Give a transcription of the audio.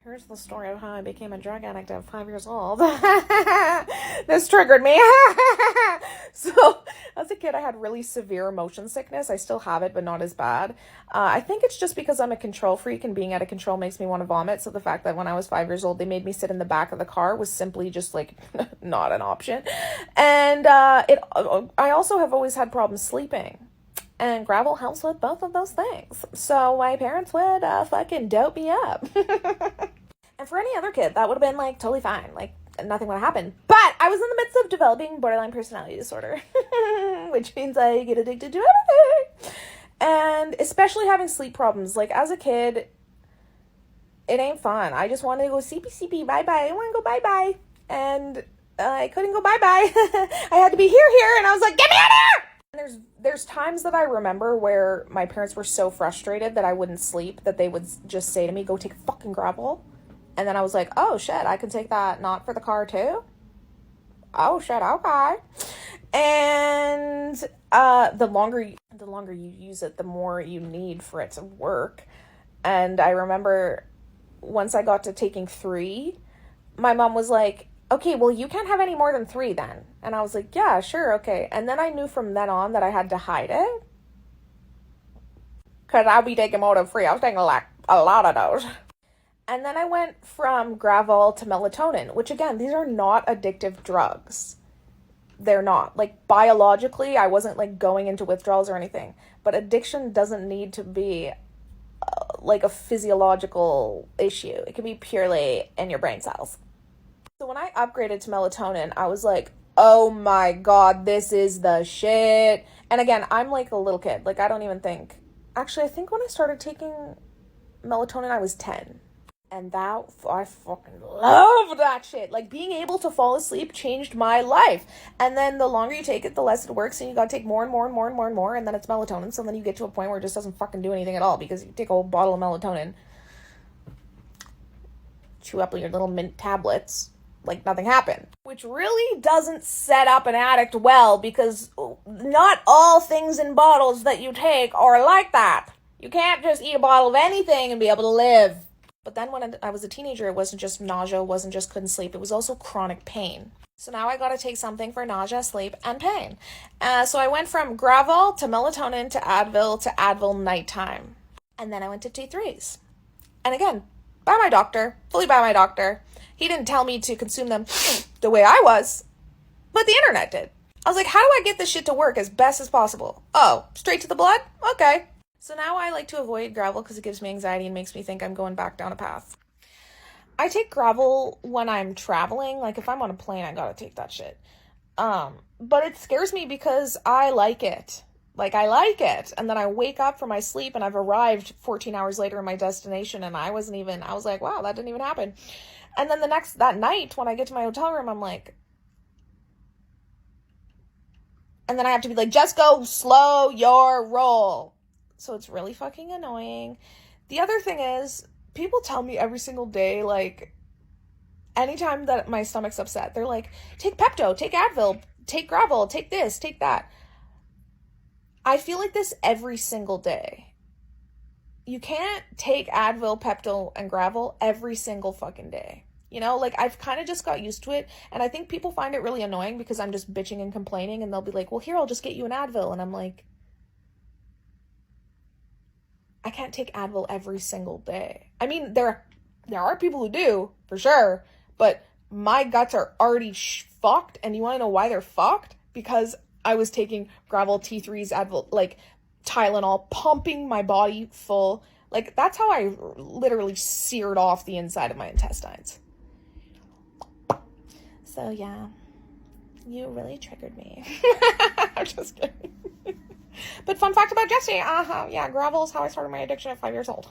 Here's the story of how I became a drug addict at 5 years old. This triggered me. So, as a kid, I had really severe motion sickness. I still have it, but not as bad. I think it's just because I'm a control freak, and being out of control makes me want to vomit. So the fact that when I was 5 years old, they made me sit in the back of the car was simply just like not an option. And I also have always had problems sleeping. And gravel helps with both of those things. So my parents would fucking dope me up. And for any other kid, that would have been like totally fine. Like nothing would have happened. But I was in the midst of developing borderline personality disorder, which means I get addicted to everything. And especially having sleep problems. Like as a kid, it ain't fun. I just wanted to go CP, bye-bye. I want to go bye-bye. And I couldn't go bye-bye. I had to be here, and I was like, get me out of here! There's times that I remember where my parents were so frustrated that I wouldn't sleep that they would just say to me, go take fucking gravel. And then I was like, oh shit, I can take that not for the car too? Oh shit, okay. And the longer you use it, the more you need for it to work. And I remember once I got to taking 3, my mom was like, okay, well, you can't have any more than 3 then. And I was like, yeah, sure, okay. And then I knew from then on that I had to hide it. Because I'll be taking more than 3. I was taking like a lot of those. And then I went from gravel to melatonin, which again, these are not addictive drugs. They're not. Like biologically, I wasn't like going into withdrawals or anything. But addiction doesn't need to be like a physiological issue. It can be purely in your brain cells. So when I upgraded to melatonin, I was like, oh my God, this is the shit. And again, I'm like a little kid. Like, I don't even think. Actually, I think when I started taking melatonin, I was 10. And I fucking love that shit. Like, being able to fall asleep changed my life. And then the longer you take it, the less it works. And you gotta take more and more and more and more and more. And then it's melatonin. So then you get to a point where it just doesn't fucking do anything at all. Because you take a whole bottle of melatonin, chew up your little mint tablets, like nothing happened. Which really doesn't set up an addict well, because not all things in bottles that you take are like that. You can't just eat a bottle of anything and be able to live. But then when I was a teenager, it wasn't just nausea, it wasn't just couldn't sleep, it was also chronic pain. So now I gotta take something for nausea, sleep, and pain. So I went from gravel to melatonin to Advil nighttime. And then I went to T3s. And again, by my doctor, fully by my doctor. He didn't tell me to consume them the way I was, but the internet did. I was like, how do I get this shit to work as best as possible? Oh, straight to the blood? Okay. So now I like to avoid gravel because it gives me anxiety and makes me think I'm going back down a path. I take gravel when I'm traveling. Like if I'm on a plane, I gotta take that shit. But it scares me because I like it. Like, I like it. And then I wake up from my sleep and I've arrived 14 hours later in my destination and I was like, wow, that didn't even happen. And then that night when I get to my hotel room, I'm like, and then I have to be like, just go slow your roll. So it's really fucking annoying. The other thing is, people tell me every single day, like, anytime that my stomach's upset, they're like, take Pepto, take Advil, take gravel, take this, take that. I feel like this every single day. You can't take Advil, Pepto, and gravel every single fucking day. You know, like I've kind of just got used to it. And I think people find it really annoying because I'm just bitching and complaining. And they'll be like, well, here, I'll just get you an Advil. And I'm like, I can't take Advil every single day. I mean, there are people who do, for sure. But my guts are already fucked. And you want to know why they're fucked? Because I was taking gravel, T3s, Advil, like Tylenol, pumping my body full. Like, that's how I literally seared off the inside of my intestines. So, yeah. You really triggered me. I'm just kidding. But fun fact about Jesse. Yeah, gravel is how I started my addiction at 5 years old.